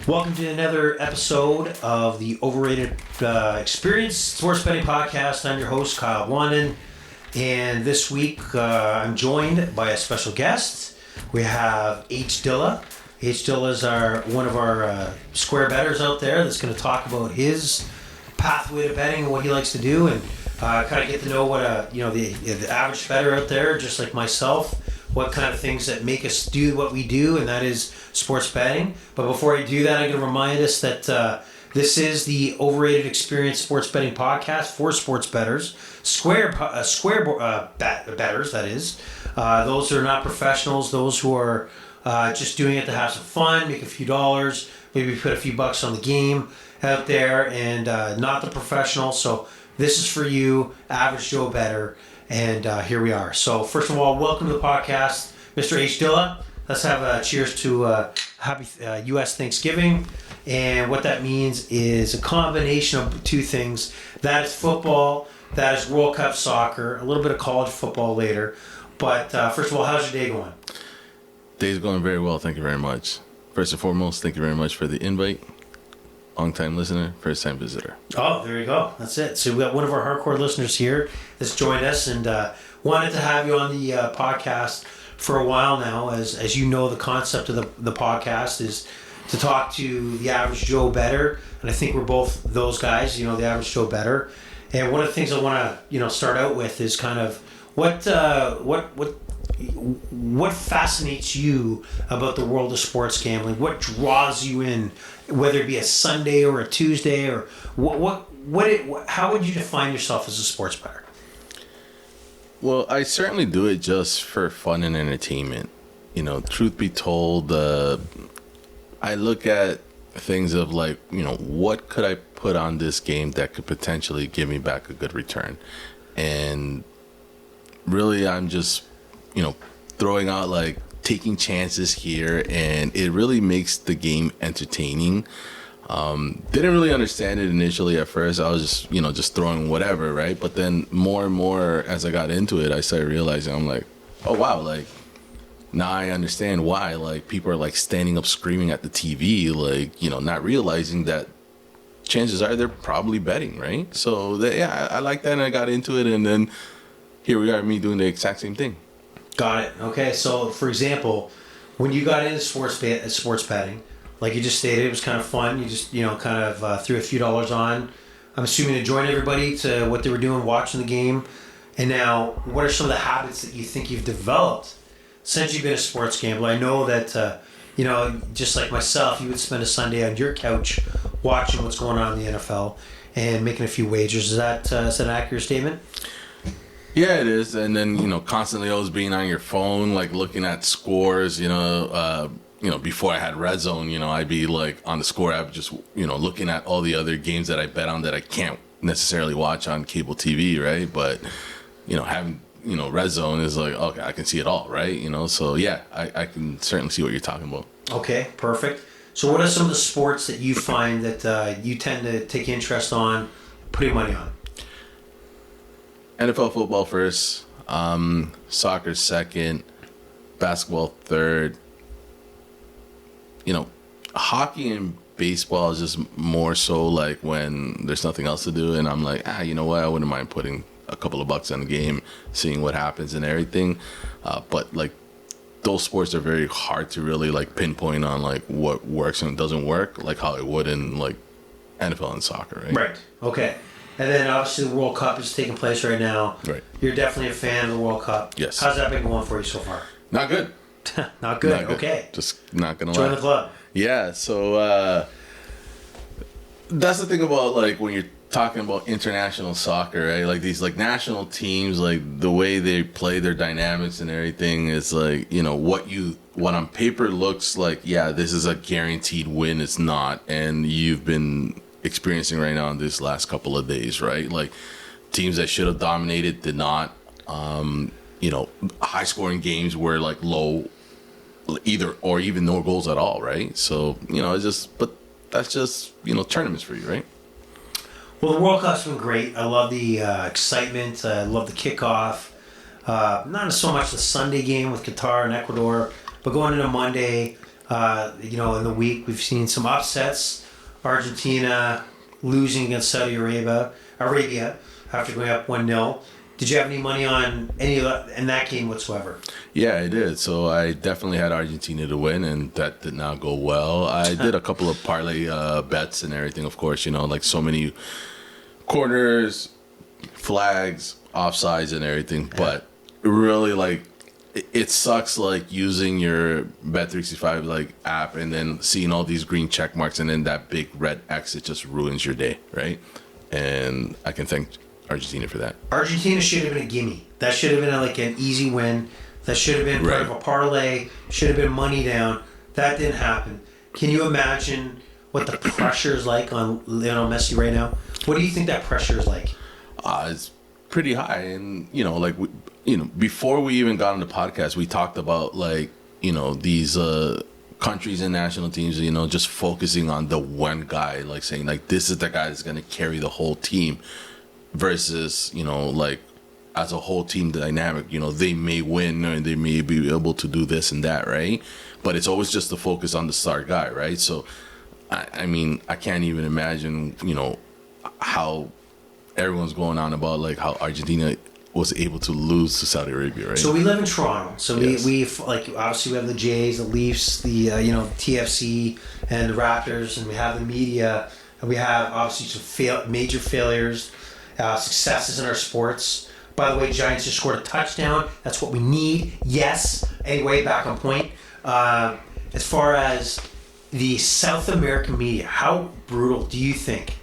Welcome to another episode of the Overrated Experience Sports Betting Podcast. I'm your host, Kyle Blondin, and this week I'm joined by a special guest. We have Hdilla. Hdilla is one of our square bettors out there that's going to talk about his pathway to betting and what he likes to do, and kind of get to know what the average bettor out there, just like myself, what kind of things that make us do what we do, and that is sports betting. But before I do that, I'm going to remind us that this is the Overrated Experience Sports Betting Podcast for sports bettors, square bettors, that is. Those who are not professionals, those who are just doing it to have some fun, make a few dollars, maybe put a few bucks on the game out there, and not the professionals. So this is for you, average Joe bettor. And here we are. So first of all, welcome to the podcast, Mr. Hdilla. Let's have a cheers to happy U.S. Thanksgiving. And what that means is a combination of two things. That is football. That is World Cup soccer. A little bit of college football later. But first of all, how's your day going? Day's going very well. Thank you very much. First and foremost, thank you very much for the invite. Long-time listener, first-time visitor. Oh, there you go. That's it. So we got one of our hardcore listeners here that's joined us, and wanted to have you on the podcast for a while now. As you know, the concept of the podcast is to talk to the average Joe bettor, and I think we're both those guys. The average Joe bettor. And one of the things I want to start out with is kind of what fascinates you about the world of sports gambling? What draws you in, whether it be a Sunday or a Tuesday, or how would you define yourself as a sports bettor? Well, I certainly do it just for fun and entertainment. Truth be told, I look at things of like, what could I put on this game that could potentially give me back a good return? And really, I'm just throwing out, like, taking chances here, and it really makes the game entertaining. Didn't really understand it initially at first. I was just throwing whatever, right? But then more and more as I got into it, I started realizing, I'm like, oh wow, like, now I understand why, like, people are like standing up screaming at the TV, like, not realizing that chances are they're probably betting, right? So I like that, and I got into it, and then here we are, me doing the exact same thing. Got it. Okay. So, for example, when you got into sports betting, like you just stated, it was kind of fun. You just, kind of threw a few dollars on. I'm assuming to join everybody to what they were doing, watching the game. And now, what are some of the habits that you think you've developed since you've been a sports gambler? I know that, just like myself, you would spend a Sunday on your couch watching what's going on in the NFL and making a few wagers. Is that an accurate statement? Yeah, it is. And then, constantly always being on your phone, like looking at scores, before I had Red Zone, I'd be like on the score app, just, looking at all the other games that I bet on that I can't necessarily watch on cable TV, right? But, having, Red Zone is like, okay, I can see it all, right? So yeah, I can certainly see what you're talking about. Okay, perfect. So what are some of the sports that you find that you tend to take interest on, putting money on? NFL football first, soccer second, basketball third. Hockey and baseball is just more so like when there's nothing else to do, and I'm like, I wouldn't mind putting a couple of bucks on the game, seeing what happens and everything. But like those sports are very hard to really like pinpoint on like what works and doesn't work, like how it would in like NFL and soccer, right? Right. Okay. And then obviously the World Cup is taking place right now. Right. You're definitely a fan of the World Cup. Yes. How's that been going for you so far? Not good. Not good. Okay. Just not gonna lie. Join the club. Yeah. So that's the thing about like when you're talking about international soccer, right? Like these like national teams, like the way they play, their dynamics and everything is like, what on paper looks like, yeah, this is a guaranteed win. It's not, and you've been experiencing right now in this last couple of days, right? Like teams that should have dominated did not. High scoring games were like low, either or even no goals at all, right? So it's just, but that's just tournaments for you, right? Well, the World Cup's been great. I love the excitement. I love the kickoff. Not so much the Sunday game with Qatar and Ecuador, but going into Monday, In the week we've seen some upsets. Argentina losing against Saudi Arabia after going up 1-0. Did you have any money on any of that in that game whatsoever? Yeah, I did. So I definitely had Argentina to win, and that did not go well. I did a couple of parlay bets and everything, of course, like so many corners, flags, offsides, and everything. Yeah. But really, like, it sucks, like, using your Bet365 like app and then seeing all these green check marks and then that big red X. It just ruins your day, right? And I can thank Argentina for that. Argentina should have been a gimme. That should have been like an easy win. That should have been part of a parlay. Should have been money down. That didn't happen. Can you imagine what the pressure is like on Lionel Messi right now? What do you think that pressure is like? It's pretty high, and before we even got on the podcast, we talked about these countries and national teams, just focusing on the one guy, like saying like this is the guy that's going to carry the whole team. Versus, as a whole team dynamic, they may win and they may be able to do this and that, right? But it's always just the focus on the star guy, right? So, I can't even imagine, how everyone's going on about like how Argentina was able to lose to Saudi Arabia, right? So we live in Toronto. So yes. we obviously we have the Jays, the Leafs, the TFC and the Raptors, and we have the media, and we have obviously some major failures. Successes in our sports. By the way, Giants just scored a touchdown. That's what we need. Yes. Anyway, back on point. As far as the South American media, how brutal do you think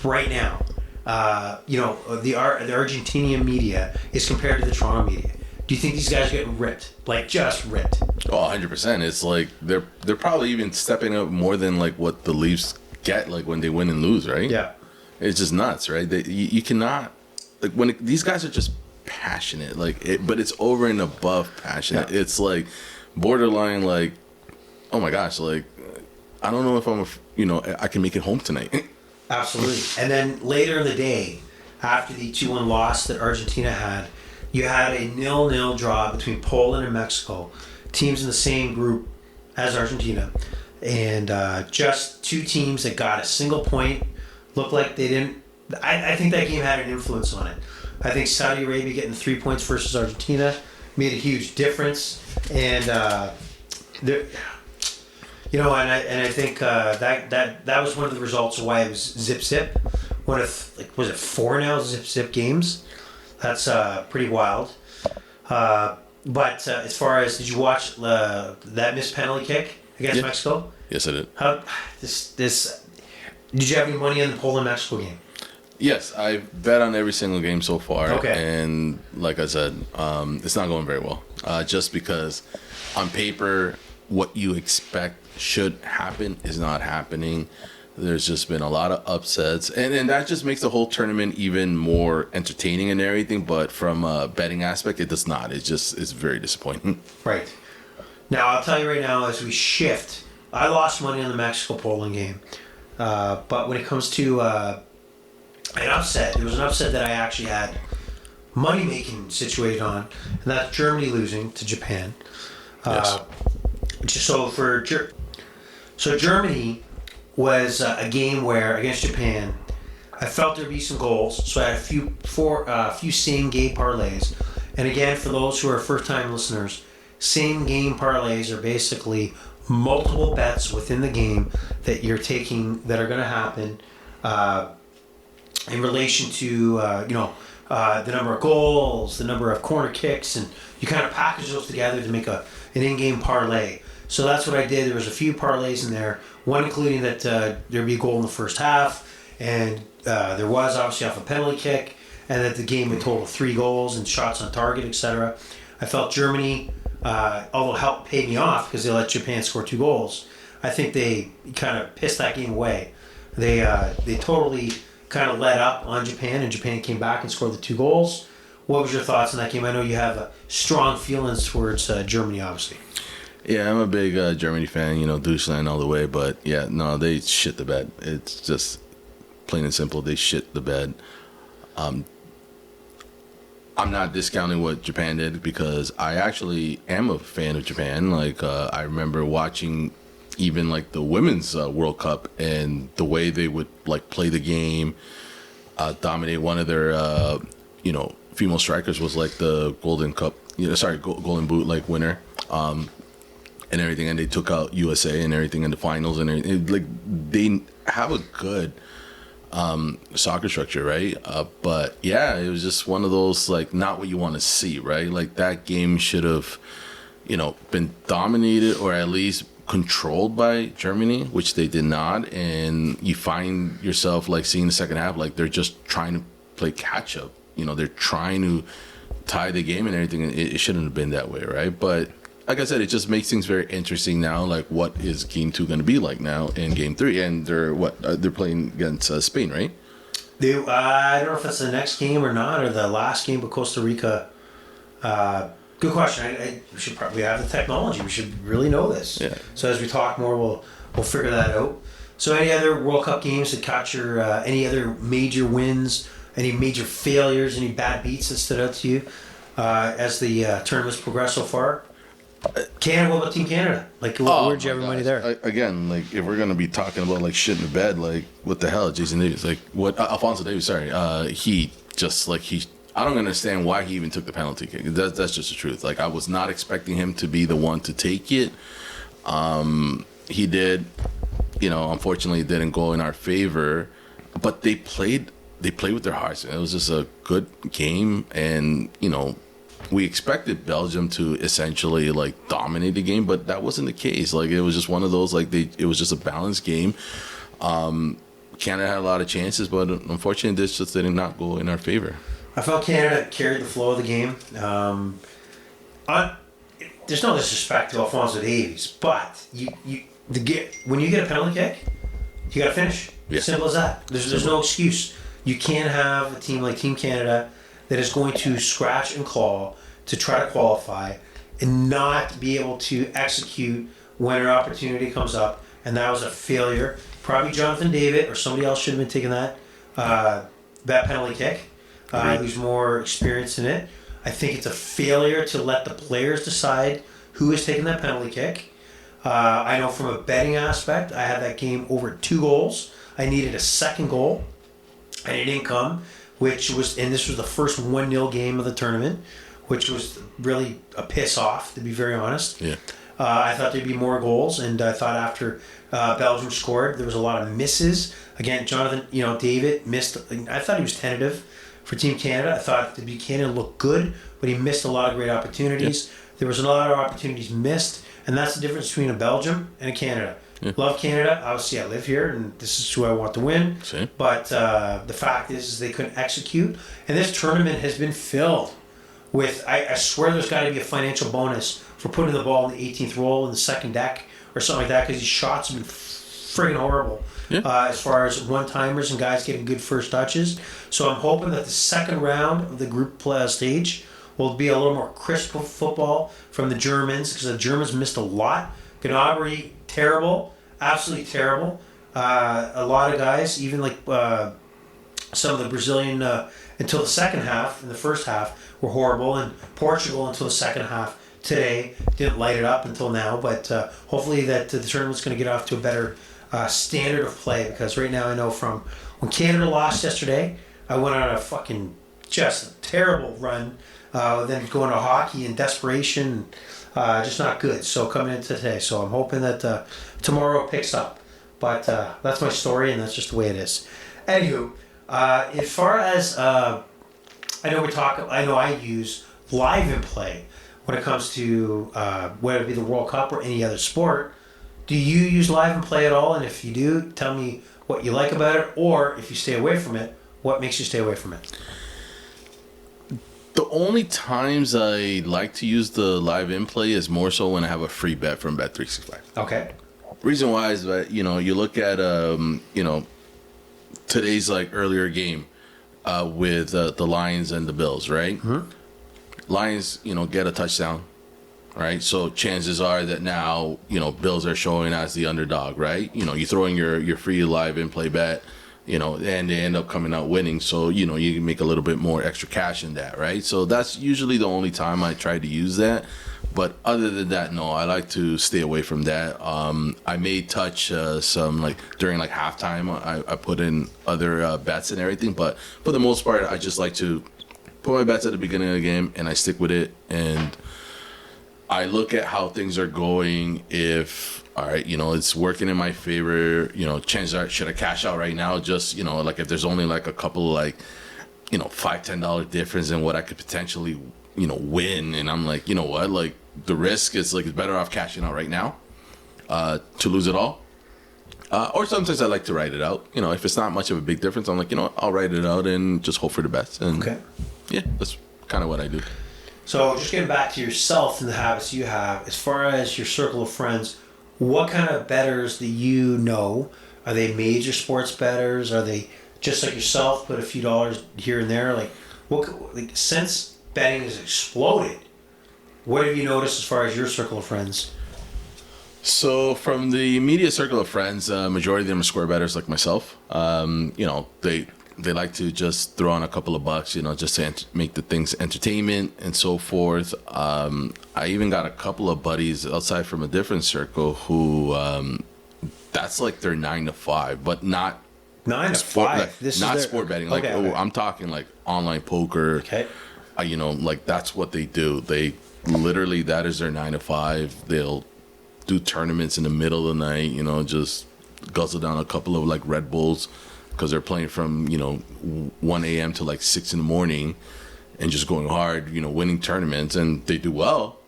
right now, the Argentinian media is compared to the Toronto media? Do you think these guys are getting ripped? Like, just ripped? Oh, 100%. It's like they're probably even stepping up more than like what the Leafs get like when they win and lose, right? Yeah. It's just nuts, right? You cannot, like, these guys are just passionate, but it's over and above passionate. Yeah. It's like borderline, like, oh my gosh, like, I don't know if I can make it home tonight. Absolutely. And then later in the day, after the 2-1 loss that Argentina had, you had a 0-0 draw between Poland and Mexico, teams in the same group as Argentina, and just two teams that got a single point. Looked like they didn't. I think that game had an influence on it. I think Saudi Arabia getting 3 points versus Argentina made a huge difference, and I think that was one of the results of why it was zip. Was it 4 now zip games? That's pretty wild. But as far as, did you watch that missed penalty kick against Mexico? Yes, I did. Did you have any money on the Poland-Mexico game? Yes, I bet on every single game so far. Okay. And like I said, it's not going very well. Just because on paper, what you expect should happen is not happening. There's just been a lot of upsets. And that just makes the whole tournament even more entertaining and everything. But from a betting aspect, it does not. It's very disappointing. Right. Now, I'll tell you right now, as we shift, I lost money on the Mexico-Poland game. But when it comes to an upset, it was an upset that I actually had money-making situated on, and that's Germany losing to Japan. Yes. So Germany was a game where, against Japan, I felt there'd be some goals, so I had a few same-game parlays. And again, for those who are first-time listeners, same-game parlays are basically multiple bets within the game that you're taking that are going to happen in relation to the number of goals, the number of corner kicks, and you kind of package those together to make an in-game parlay. So that's what I did. There was a few parlays in there, one including that there'd be a goal in the first half, and there was obviously off a penalty kick, and that the game would total 3 goals and shots on target, etc. I felt Germany, although helped pay me off because they let Japan score 2 goals, I think they kind of pissed that game away. They totally kind of let up on Japan, and Japan came back and scored the 2 goals. What was your thoughts on that game? I know you have strong feelings towards Germany, obviously. Yeah, I'm a big Germany fan, Deutschland all the way. But, yeah, no, they shit the bed. It's just plain and simple. They shit the bed. I'm not discounting what Japan did because I actually am a fan of Japan. Like, I remember watching even like the women's World Cup and the way they would like play the game, dominate. One of their female strikers was like the Golden Boot like winner, and everything, and they took out USA and everything in the finals, and everything. Like they have a good soccer structure, right? But yeah, it was just one of those like not what you want to see, right? Like that game should have, been dominated or at least controlled by Germany, which they did not. And you find yourself like seeing the second half, like they're just trying to play catch up. They're trying to tie the game and everything. It shouldn't have been that way, right? But like I said, it just makes things very interesting now. Like, what is Game 2 going to be like now in Game 3? And they're playing against Spain, right? I don't know if that's the next game or not, or the last game with Costa Rica. Good question. We should probably have the technology. We should really know this. Yeah. So as we talk more, we'll figure that out. So any other World Cup games that caught your any other major wins, any major failures, any bad beats that stood out to you as the tournament's progressed so far? Canada, what about Team Canada? Like, where'd you have your money there? Again, like, if we're going to be talking about, like, shit in the bed, like, what the hell, Jason Davis? Like, what, Alfonso Davis, sorry. I don't understand why he even took the penalty kick. That's just the truth. Like, I was not expecting him to be the one to take it. He did, unfortunately it didn't go in our favor, but they played with their hearts. It was just a good game, and, we expected Belgium to essentially like dominate the game, but that wasn't the case. Like it was just one of those it was just a balanced game. Canada had a lot of chances, but unfortunately, this just did not go in our favor. I felt Canada carried the flow of the game. There's no disrespect to Alfonso Davies, but when you get a penalty kick, you got to finish. Yeah. Simple as that. There's no excuse. You can't have a team like Team Canada that is going to scratch and claw to try to qualify and not be able to execute when an opportunity comes up. And that was a failure. Probably Jonathan David or somebody else should have been taking that penalty kick. Who's more experienced in it. I think it's a failure to let the players decide who is taking that penalty kick. I know from a betting aspect, I had that game over 2 goals. I needed a second goal, and it didn't come. This was the first 1-0 game of the tournament, which was really a piss off, to be very honest. Yeah. I thought there'd be more goals, and I thought after Belgium scored, there was a lot of misses. Again, Jonathan, David missed. I thought he was tentative for Team Canada. I thought the Buchanan looked good, but he missed a lot of great opportunities. Yeah. There was a lot of opportunities missed, and that's the difference between a Belgium and a Canada. Yeah. Love Canada. Obviously, I live here, and this is who I want to win. Same. But the fact is they couldn't execute. And this tournament has been filled with, I swear there's got to be a financial bonus for putting the ball in the 18th roll in the second deck or something like that, because these shots have been friggin' horrible. Yeah. As far as one-timers and guys getting good first touches. So I'm hoping that the second round of the group stage will be a little more crisp football from the Germans, because the Germans missed a lot. Gnabry, terrible, absolutely terrible. A lot of guys, even like some of the Brazilian, until the second half, in the first half, were horrible. And Portugal until the second half today didn't light it up until now. But hopefully that the tournament's going to get off to a better standard of play, because right now I know from when Canada lost yesterday, I went on a fucking just terrible run. Then going to hockey in desperation, just not good. So coming into today, so I'm hoping that tomorrow picks up. But that's my story, and that's just the way it is. Anywho, as far as I know I use live in play when it comes to whether it be the World Cup or any other sport. Do you use live and play at all? And if you do, tell me what you like about it, or if you stay away from it, what makes you stay away from it? The only times I like to use the live in play is more so when I have a free bet from Bet365. Okay. Reason why is that, you look at, today's like earlier game with the Lions and the Bills, right? Mm-hmm. Lions, get a touchdown. Right, so chances are that now Bills are showing as the underdog, right? You throw in your free live in play bet, and they end up coming out winning. So you can make a little bit more extra cash in that, right? So that's usually the only time I try to use that. But other than that, no, I like to stay away from that. I may touch some, like, during, like, halftime. I put in other bets and everything. But for the most part, I just like to put my bets at the beginning of the game, and I stick with it. And I look at how things are going. If, all right, it's working in my favor, chances are, should I cash out right now? Just, like, if there's only, like, a couple, like, $5-10 difference in what I could potentially, win. And I'm like, you know what? Like, the risk is, like, it's better off cashing out right now to lose it all. Or sometimes I like to write it out. If it's not much of a big difference, I'm like, I'll write it out and just hope for the best. And Okay. Yeah, that's kind of what I do. So just getting back to yourself and the habits you have, as far as your circle of friends, what kind of bettors do you know? Are they major sports bettors? Are they just like yourself, put a few dollars here and there? Since betting has exploded, what have you noticed as far as your circle of friends? So from the immediate circle of friends, majority of them are square bettors like myself. They like to just throw on a couple of bucks, just to make the things entertainment and so forth. I even got a couple of buddies outside from a different circle who that's like their 9 to 5, but not 9 to 5. Like, not sport betting. Like, okay. I'm talking like online poker. Okay. Like that's what they do. They literally, that is their 9 to 5. They'll do tournaments in the middle of the night. Just guzzle down a couple of like Red Bulls, because they're playing from 1 a.m. to like 6 in the morning, and just going hard, winning tournaments, and they do well.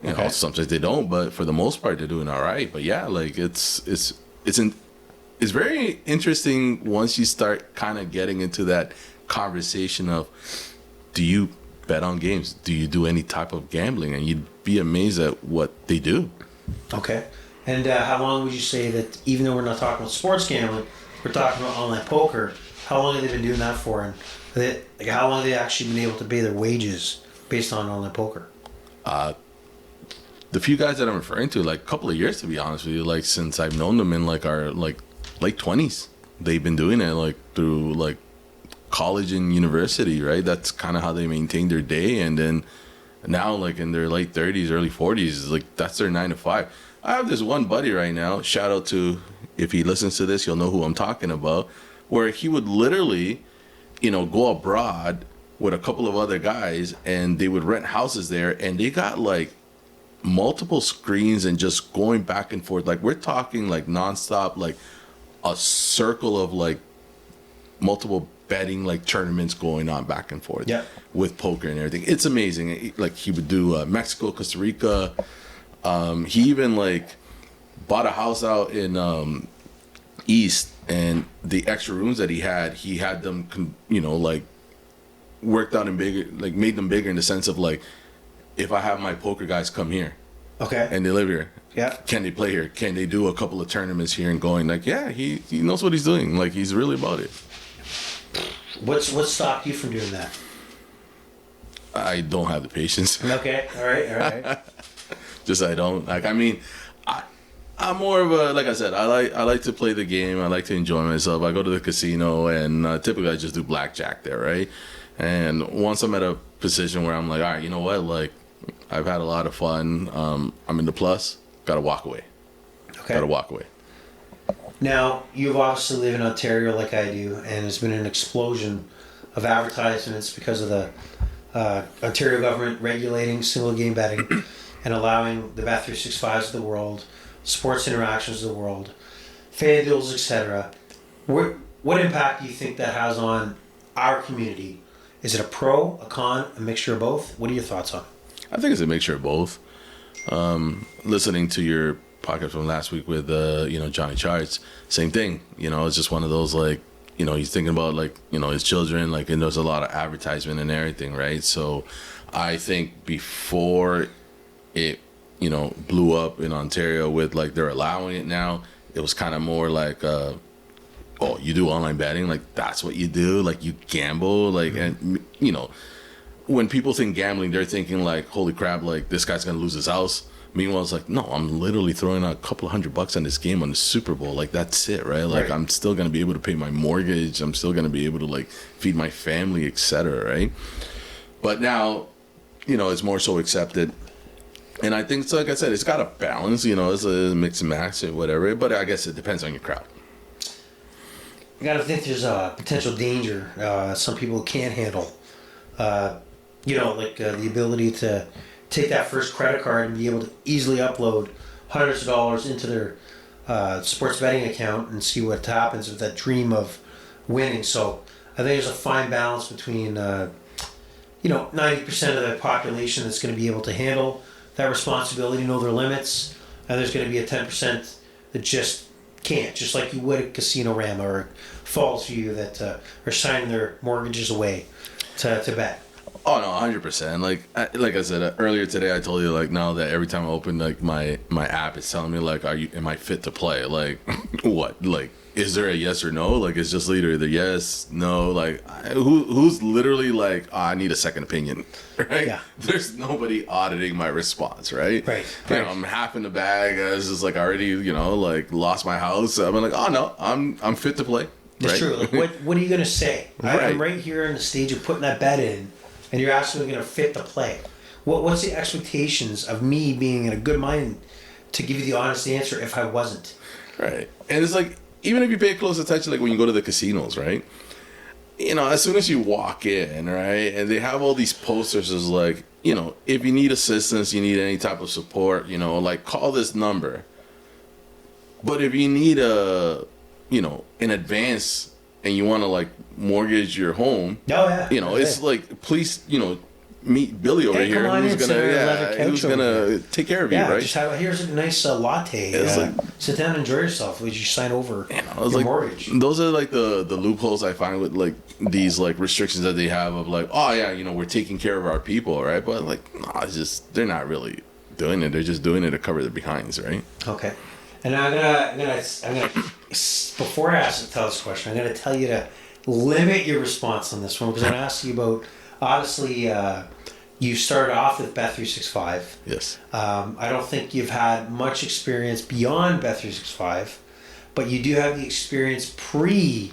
Okay. Sometimes they don't, but for the most part, they're doing all right. But yeah, like it's very interesting once you start kind of getting into that conversation of, do you bet on games? Do you do any type of gambling? And you'd be amazed at what they do. Okay. And how long would you say that, even though we're not talking about sports gambling, we're talking about online poker, how long have they been doing that for? And how long have they actually been able to pay their wages based on online poker? The few guys that I'm referring to, like a couple of years, to be honest with you, like since I've known them in like our like late 20s, they've been doing it like through like college and university, right? That's kind of how they maintain their day. And then now, like in their late 30s, early 40s, like that's their 9 to 5. I have this one buddy right now, shout out to, if he listens to this, he'll know who I'm talking about, where he would literally, go abroad with a couple of other guys, and they would rent houses there, and they got like multiple screens and just going back and forth. Like, we're talking like nonstop, like a circle of like multiple betting like tournaments going on back and forth. Yeah. With poker and everything. It's amazing. Like, he would do Mexico, Costa Rica. He even like bought a house out in East, and the extra rooms that he had them like worked out and bigger, like made them bigger in the sense of like, if I have my poker guys come here, okay, and they live here, yeah, can they play here? Can they do a couple of tournaments here and going? Like, yeah, he knows what he's doing. Like, he's really about it. What stopped you from doing that? I don't have the patience. Okay, all right. Just I don't like. I mean, I'm more of a, like I said, I like to play the game. I like to enjoy myself. I go to the casino, and typically I just do blackjack there, right? And once I'm at a position where I'm like, all right, you know what? Like, I've had a lot of fun. I'm in the plus. Gotta walk away. Okay. Gotta walk away. Now, you obviously live in Ontario like I do, and there's been an explosion of advertisements because of the Ontario government regulating single game betting and allowing the Bet365s of the world, Sports Interactions of the world, FanDuels, etc. What impact do you think that has on our community? Is it a pro, a con, a mixture of both? What are your thoughts on it? I think it's a mixture of both. Listening to your podcast from last week with Johnny Charts, same thing. It's just one of those, like, he's thinking about, like, his children, like, and there's a lot of advertisement and everything, right? So I think before it blew up in Ontario with, like, they're allowing it now, it was kind of more like oh, you do online betting, like that's what you do, like you gamble, like, and when people think gambling, they're thinking like, holy crap, like this guy's gonna lose his house. Meanwhile, it's like, no, I'm literally throwing out a couple $100 on this game on the Super Bowl. Like, that's it, right? Like, I'm still going to be able to pay my mortgage. I'm still going to be able to, like, feed my family, etc., right? But now, it's more so accepted. And I think, so like I said, it's got a balance, it's a mix and match or whatever, but I guess it depends on your crowd. You got to think there's a potential danger some people can't handle. The ability to take that first credit card and be able to easily upload hundreds of dollars into their sports betting account and see what happens with that dream of winning. So I think there's a fine balance between, 90% of the population that's going to be able to handle that responsibility, know their limits, and there's going to be a 10% that just can't, just like you would at Casino Rama or Falls View that are signing their mortgages away to bet. Oh no, 100%. Like I said earlier today, I told you now that every time I open my app, it's telling me am I fit to play? Like what? Like is there a yes or no? Like it's just either yes, no. Like who's literally I need a second opinion, right? Yeah. There's nobody auditing my response, right? Right. I'm half in the bag. I was just already lost my house. I'm like, oh no, I'm fit to play. That's right? true. Like what are you gonna say? Right. I'm right here in the stage of putting that bet in. And you're actually going to fit the play. What's the expectations of me being in a good mind to give you the honest answer if I wasn't? Right. And it's even if you pay close attention, when you go to the casinos, right? As soon as you walk in, right, and they have all these posters as if you need assistance, you need any type of support, call this number. But if you need an advance and you want to mortgage your home, it's please, meet Billy over here who's gonna take care of you, right? Just here's a nice latte. Sit down and enjoy yourself. Would you sign over your mortgage? Those are the loopholes I find with these restrictions that they have of we're taking care of our people, right? But it's just they're not really doing it. They're just doing it to cover their behinds, right? Okay. And I'm gonna before I tell this question, I'm gonna tell you to limit your response on this one because I'm gonna ask you about obviously you started off with Bet365. Yes. I don't think you've had much experience beyond Bet365, but you do have the experience pre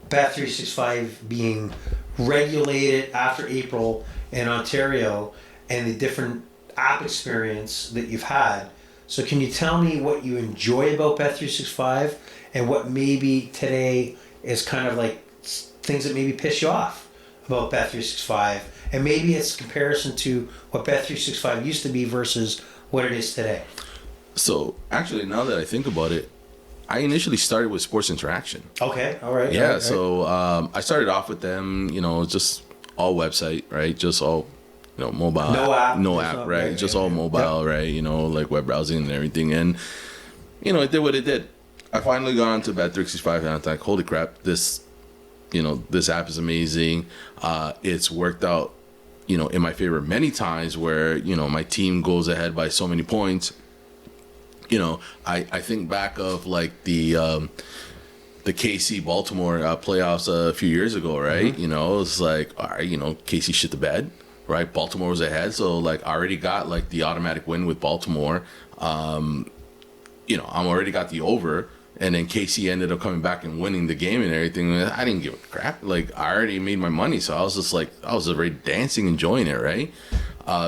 Bet365 being regulated after April in Ontario and the different app experience that you've had. So can you tell me what you enjoy about Bet365 and what maybe today is kind of things that maybe piss you off about Bet365, and maybe it's comparison to what Bet365 used to be versus what it is today? So actually, now that I think about it, I initially started with Sports Interaction. Okay, all right. Yeah, all right. So I started off with them, just all website, right? Just all mobile, no app, right? Just all mobile, right? Web browsing and everything, and it did what it did. I finally got onto Bet365 and I was like, holy crap, this app is amazing. It's worked out, in my favor many times where my team goes ahead by so many points. I think back of the KC Baltimore playoffs a few years ago, right? Mm-hmm. It's all right, KC shit the bed. Right, Baltimore was ahead, so I already got the automatic win with Baltimore. I'm already got the over, and then KC ended up coming back and winning the game and everything. I didn't give a crap. I already made my money, so I was just I was already dancing, enjoying it, right?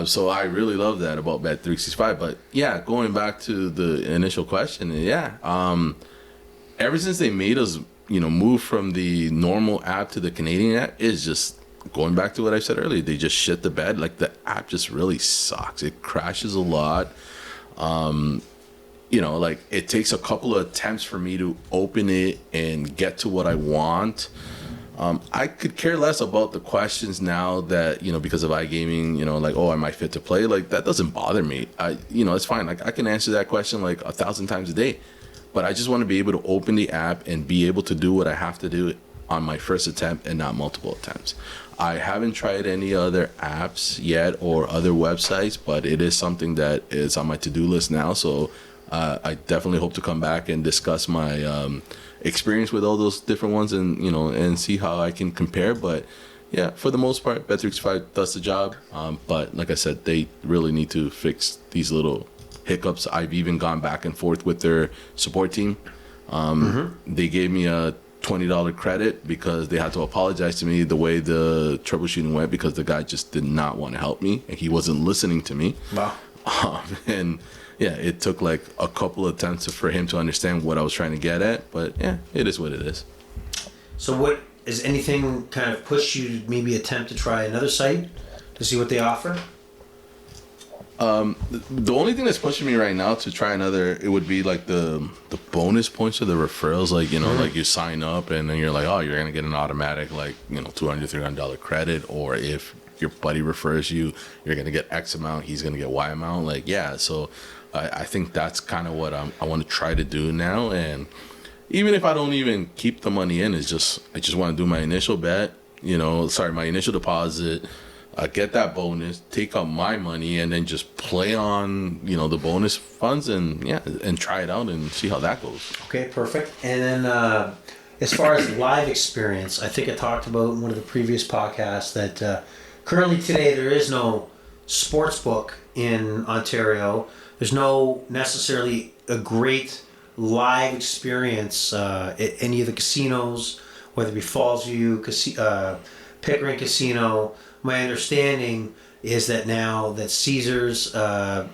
So I really love that about Bet365. But yeah, going back to the initial question, ever since they made us, move from the normal app to the Canadian app, is just going back to what I said earlier. They just shit the bed. The app just really sucks. It crashes a lot. It takes a couple of attempts for me to open it and get to what I want. I could care less about the questions now that, because of iGaming, am I fit to play? That doesn't bother me. It's fine. I can answer that question 1,000 times a day. But I just want to be able to open the app and be able to do what I have to do on my first attempt and not multiple attempts. I haven't tried any other apps yet or other websites, but it is something that is on my to-do list now. So I definitely hope to come back and discuss my experience with all those different ones and see how I can compare. But yeah, for the most part, Bet365 does the job. But like I said, they really need to fix these little hiccups. I've even gone back and forth with their support team. They gave me a $20 credit because they had to apologize to me the way the troubleshooting went because the guy just did not want to help me and he wasn't listening to me. Wow. And yeah, it took like a couple of attempts for him to understand what I was trying to get at. But yeah, it is what it is. So what is anything kind of pushed you to maybe attempt to try another site to see what they offer? The only thing that's pushing me right now to try another, it would be like the bonus points or the referrals. Like, you know, like you sign up and then you're like, oh, you're going to get an automatic, like, you know, $200, $300 credit. Or if your buddy refers you, you're going to get X amount, he's going to get Y amount. Like, yeah. So I think that's kind of what I want to try to do now. And even if I don't even keep the money in, I just want to do my initial bet, my initial deposit, get that bonus, take out my money, and then just play on, the bonus funds and try it out and see how that goes. Okay, perfect. And then as far as live experience, I think I talked about in one of the previous podcasts that currently today there is no sports book in Ontario. There's no necessarily a great live experience at any of the casinos, whether it be Fallsview, Pickering Casino. My understanding is that now that Caesars in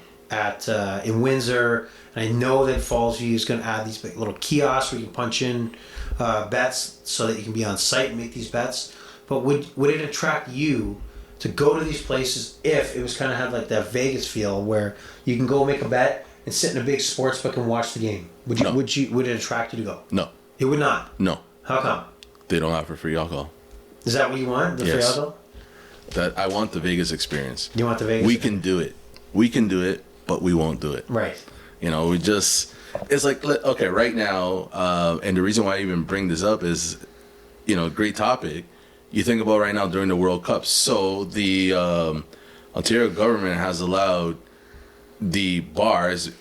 Windsor, and I know that Fallsview is going to add these big little kiosks where you can punch in bets so that you can be on site and make these bets. But would it attract you to go to these places if it was kind of have like that Vegas feel where you can go make a bet and sit in a big sports book and watch the game? Would it attract you to go? No. It would not? No. How come? They don't offer free alcohol. Is that what you want? The free alcohol? That I want the Vegas experience. You want the Vegas? We can do it, but we won't do it. Right. It's like, okay, right now, and the reason why I even bring this up is, great topic. You think about right now during the World Cup. So the Ontario government has allowed the bars,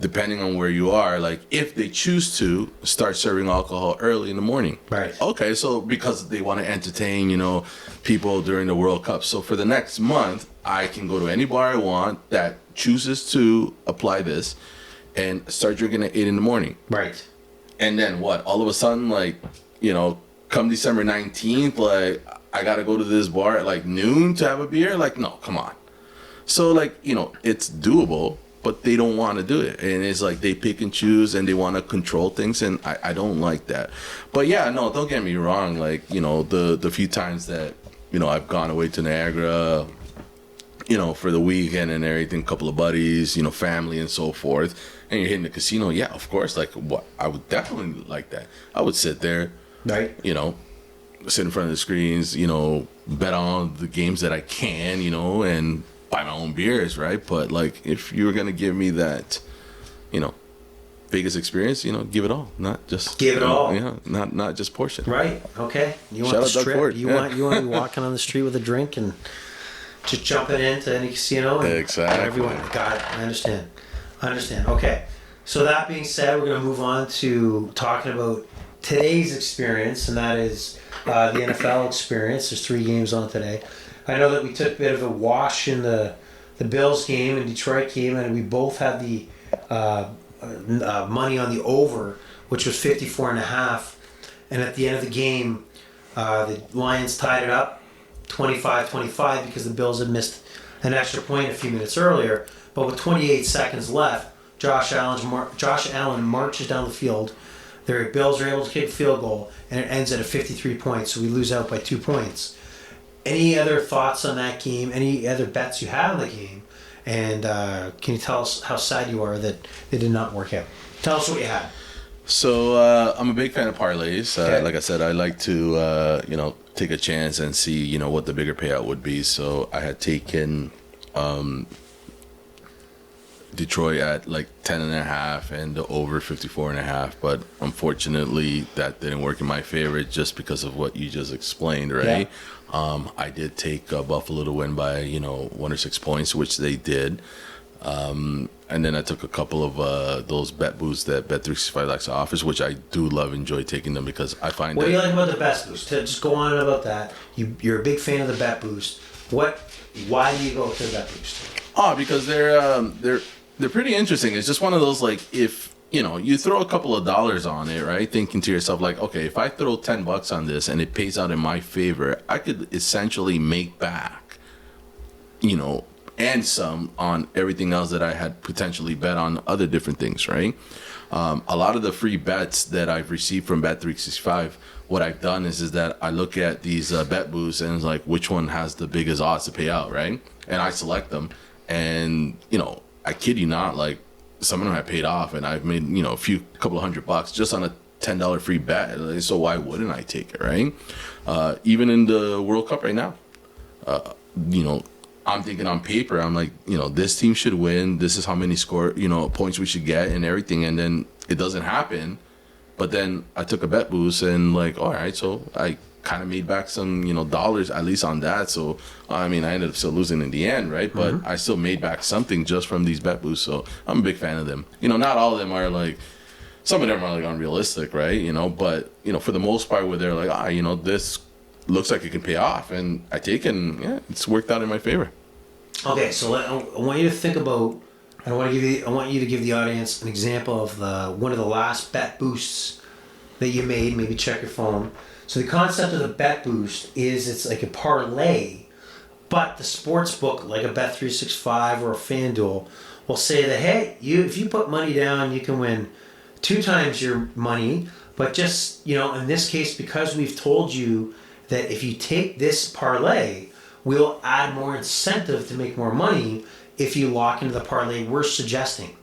depending on where you are, like if they choose to, start serving alcohol early in the morning. Right. Okay, so because they want to entertain, people during the World Cup. So for the next month, I can go to any bar I want that chooses to apply this and start drinking at 8 in the morning. Right. And then what? All of a sudden, come December 19th, like, I got to go to this bar at like noon to have a beer? Like, no, come on. So, it's doable, but they don't want to do it. And it's like they pick and choose and they want to control things. And I don't like that. But yeah, no, don't get me wrong. Like, the few times that, I've gone away to Niagara, for the weekend and everything, a couple of buddies, family and so forth, and you're hitting the casino, yeah, of course, like, what? I would definitely like that. I would sit there, right? Sit in front of the screens, bet on the games that I can, and buy my own beers, right? But, if you were going to give me that, Vegas experience, give it all, not just give it all. Yeah, not just portion. Right. Okay. You want the strip? You want to be walking on the street with a drink and just jumping into any casino. And exactly. Everyone. Got it. I understand. Okay. So that being said, we're going to move on to talking about today's experience, and that is the NFL experience. There's 3 games on today. I know that we took a bit of a wash in the Bills game and Detroit game, and we both had the money on the over, which was 54.5. And at the end of the game, the Lions tied it up 25-25 because the Bills had missed an extra point a few minutes earlier. But with 28 seconds left, Josh Allen marches down the field. The Bills are able to kick a field goal, and it ends at a 53 points, so we lose out by 2 points. Any other thoughts on that game? Any other bets you had on the game? And can you tell us how sad you are that it did not work out? Tell us what you had. So I'm a big fan of parlays. Okay. Like I said, I like to take a chance and see what the bigger payout would be. So I had taken Detroit at like 10.5 and the over 54.5, but unfortunately that didn't work in my favor just because of what you just explained, right? Yeah. I did take Buffalo to win by 1 or 6 points, which they did. And then I took a couple of those bet boosts that Bet365 likes to offers, which I do enjoy taking them because I find what do you like about the bet boost? Just go on about that. You're a big fan of the bet boost. Why do you go to the bet boost? Oh, because they're pretty interesting. It's just one of those, like, if you throw a couple of dollars on it, right? Thinking to yourself, like, okay, if I throw $10 on this and it pays out in my favor, I could essentially make back, and some on everything else that I had potentially bet on other different things, right? A lot of the free bets that I've received from Bet365, what I've done is that I look at these bet boosts and it's like which one has the biggest odds to pay out, right? And I select them, and I kid you not, like some of them have paid off, and I've made a couple of $100 just on a $10 free bet. So why wouldn't I take it, right? Even in the World Cup right now, I'm thinking on paper, I'm like, this team should win. This is how many points we should get and everything. And then it doesn't happen. But then I took a bet boost and like, all right, so I kind of made back some, dollars at least on that. So, I mean, I ended up still losing in the end, right? But I still made back something just from these bet boosts. So I'm a big fan of them. Not all of them are like, some of them are like unrealistic, right? But, for the most part where they're like, this looks like it can pay off, and I take it, and yeah, it's worked out in my favor. Okay, so I want you to think about. I want you to give the audience an example of one of the last bet boosts that you made. Maybe check your phone. So the concept of the bet boost is it's like a parlay, but the sports book, like a Bet365 or a FanDuel, will say that hey, if you put money down, you can win 2 times your money. But just in this case, because we've told you that if you take this parlay, we'll add more incentive to make more money if you lock into the parlay we're suggesting,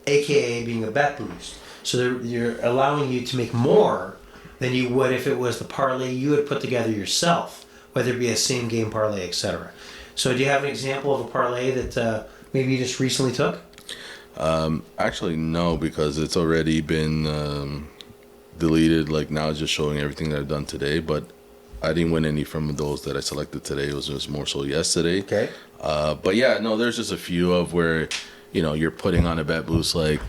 aka being a bet boost. So you're allowing you to make more than you would if it was the parlay you would put together yourself, whether it be a same game parlay, etc. So do you have an example of a parlay that maybe you just recently took? Actually, no, because it's already been deleted. Like now it's just showing everything that I've done today, but I didn't win any from those that I selected today. It was just more so yesterday. Okay. But yeah, no, there's just a few of where, you're putting on a bet boost like,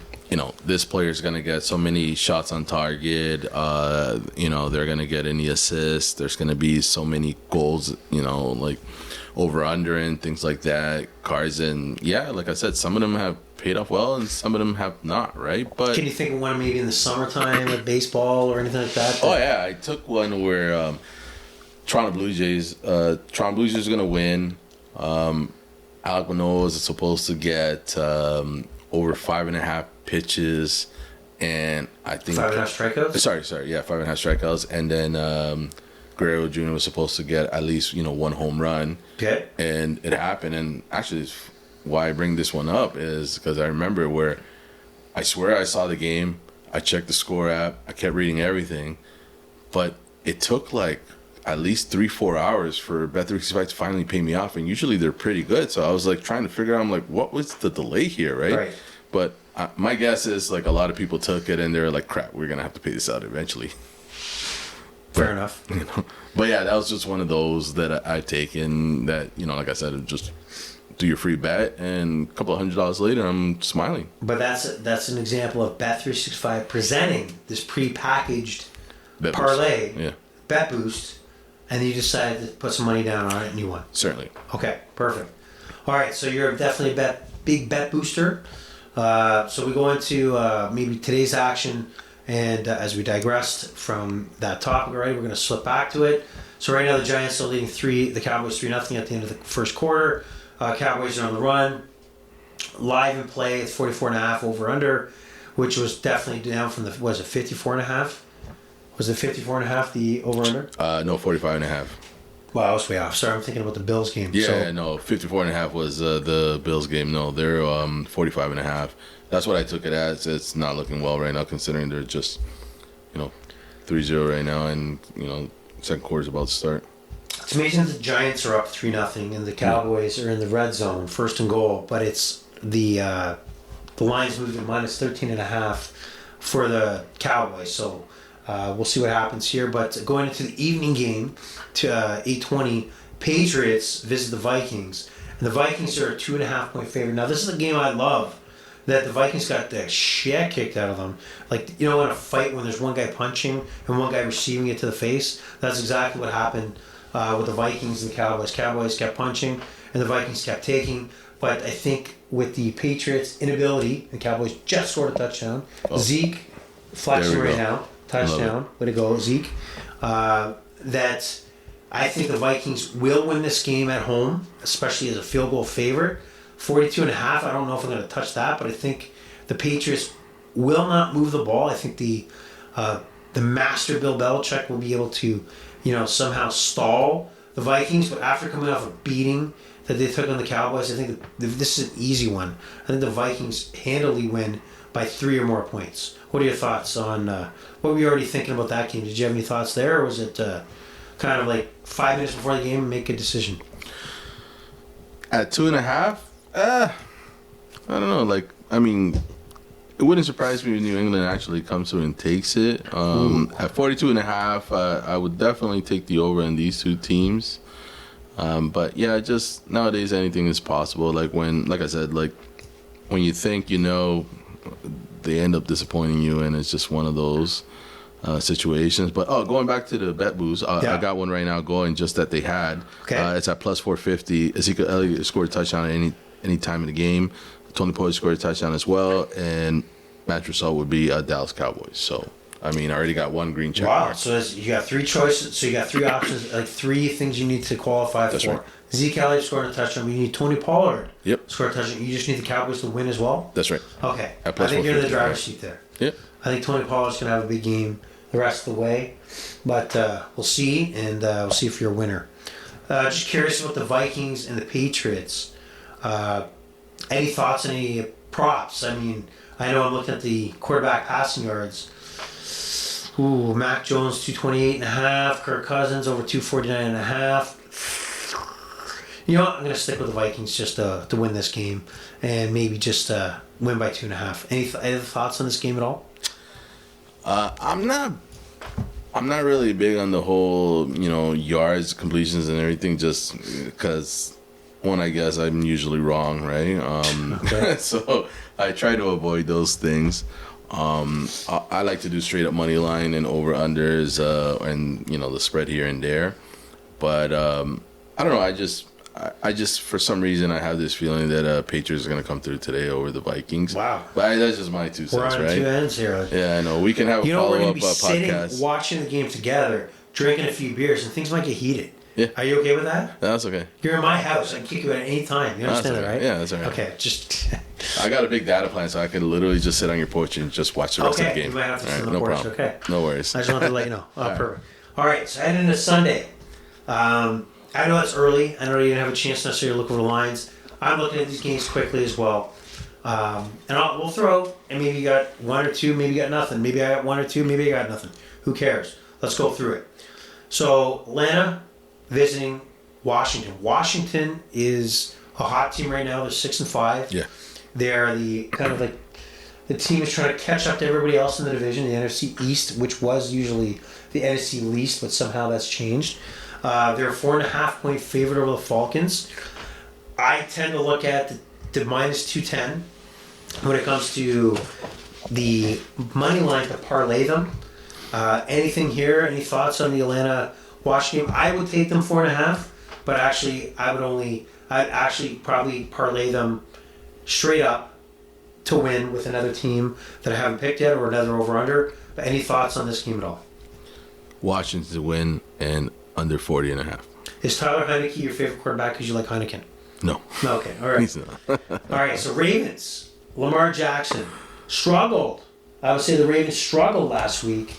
this player's going to get so many shots on target. They're going to get any assists. There's going to be so many goals, like over under and things like that. Cards. And yeah, like I said, some of them have paid off well and some of them have not, right? But can you think of one maybe in the summertime with baseball or anything like that? Oh yeah, I took one where Toronto Blue Jays are going to win. Alec Manoah is supposed to get over 5.5 pitches, and I think 5.5 strikeouts. Sorry, yeah, 5.5 strikeouts, and then Guerrero Jr. was supposed to get at least 1 home run. Okay, and it happened. And actually, why I bring this one up is because I remember where I swear I saw the game. I checked the score app. I kept reading everything, but it took like at least 3-4 hours for Bet365 to finally pay me off, and usually they're pretty good. So I was like trying to figure out, I'm like, what was the delay here, right? But my guess is like a lot of people took it and they're like, crap, we're gonna have to pay this out eventually. Fair enough. But yeah, that was just one of those that I've taken that, like I said, just do your free bet, and a couple of $100 later, I'm smiling. But that's an example of Bet365 presenting this pre-packaged bet parlay, boost. bet boost, and then you decided to put some money down on it and you won. Certainly. Okay, perfect. All right, so you're definitely a big bet booster. So we go into maybe today's action, and as we digressed from that topic already, we're going to slip back to it. So right now the Giants are leading the Cowboys 3-0 at the end of the first quarter. Cowboys are on the run. Live in play, it's 44.5 over under, which was definitely down from was it 54.5? Was it 54.5 the over under? No, 45.5. Wow, I was way off. Sorry, I'm thinking about the Bills game. Yeah, no, 54.5 was the Bills game. No, they're 45.5. That's what I took it as. It's not looking well right now, considering they're just 3-0 right now, and second quarter's about to start. It's amazing that the Giants are up 3-0 and the Cowboys are in the red zone, first and goal. But it's the line's moved to minus 13.5 for the Cowboys. So we'll see what happens here. But going into the evening game to 8:20, Patriots visit the Vikings, and the Vikings are a 2.5-point favorite. Now this is a game I love. That the Vikings got the shit kicked out of them. Like, in a fight when there's one guy punching and one guy receiving it to the face, that's exactly what happened with the Vikings and the Cowboys. Cowboys kept punching and the Vikings kept taking. But I think with the Patriots' inability, the Cowboys just scored a touchdown. Zeke flexing right now. Touchdown. Way to go, Zeke. That I think the Vikings will win this game at home, especially as a field goal favorite. 42.5, I don't know if I'm going to touch that, but I think the Patriots will not move the ball. I think the master Bill Belichick will be able to, somehow stall the Vikings. But after coming off a beating that they took on the Cowboys, I think this is an easy one. I think the Vikings handily win by 3 or more points. What are your thoughts on what were you already thinking about that game? Did you have any thoughts there, or was it kind of like 5 minutes before the game make a decision? At 2.5, I don't know. It wouldn't surprise me if New England actually comes through and takes it. At 42.5, I would definitely take the over in these two teams. But yeah, just nowadays anything is possible. Like I said, when you think they end up disappointing you, and it's just one of those situations. But going back to the bet boost, I got one right now going just that they had. Okay. It's at plus 450. Ezekiel Elliott scored a touchdown at any time in the game. Tony Pollard scored a touchdown as well, and match result would be Dallas Cowboys. So, I already got one green check mark. So you got 3 choices. So you got 3 options, like 3 things you need to qualify That's for. right. Zeke Elliott scored a touchdown. You need Tony Pollard. Yep. Scored a touchdown. You just need the Cowboys to win as well. That's right. Okay. At I plus think you're in the 450, driver's right. seat there. Yep. I think Tony Pollard's going to have a big game the rest of the way. But we'll see, and we'll see if you're a winner. Just curious about the Vikings and the Patriots. Any thoughts, any props? I know I'm looking at the quarterback passing yards. Ooh, Mac Jones 228.5, Kirk Cousins over 249.5. You know what? I'm going to stick with the Vikings just to win this game, and maybe just win by 2.5. Any thoughts on this game at all? I'm not really big on the whole, yards, completions, and everything. Just because, I guess I'm usually wrong, right? Okay. So I try to avoid those things. I like to do straight up money line and over unders, and the spread here and there. But I don't know. I just for some reason I have this feeling that Patriots are going to come through today over the Vikings. Wow. But that's just my 2 cents, We're on right? 2 ends here. Yeah, I know. We can have a we're follow going up to be sitting, podcast. watching the game together, drinking a few beers, and things might get heated. Yeah. Are you okay with that? That's okay. You're in my house. I can kick you at any time. You understand that, right? Yeah, that's all right. Okay, just... I got a big data plan, so I can literally just sit on your porch and just watch the rest of the game. You might have to sit on the no porch. problem. Okay. No worries. I just wanted to let you know. All right. Perfect. All right, so heading into Sunday. I know it's early. I know you didn't have a chance necessarily to look over the lines. I'm looking at these games quickly as well. And we'll throw, and maybe you got 1 or 2, maybe you got nothing. Maybe I got 1 or 2, maybe I got nothing. Who cares? Let's go through it. So, Atlanta visiting Washington. Washington is a hot team right now. They're 6-5. Yeah. They're the the team is trying to catch up to everybody else in the division, the NFC East, which was usually the NFC least, but somehow that's changed. They're a 4.5 point favorite over the Falcons. I tend to look at the minus 210 when it comes to the money line to parlay them. Anything here? Any thoughts on the Atlanta Washington game? I would take them 4.5, but actually I'd actually probably parlay them straight up to win with another team that I haven't picked yet or another over-under. But any thoughts on this game at all? Washington to win and under 40.5. Is Tyler Heineke your favorite quarterback because you like Heineken? No. Okay, all right. He's not. All right, so Ravens. Lamar Jackson struggled. I would say the Ravens struggled last week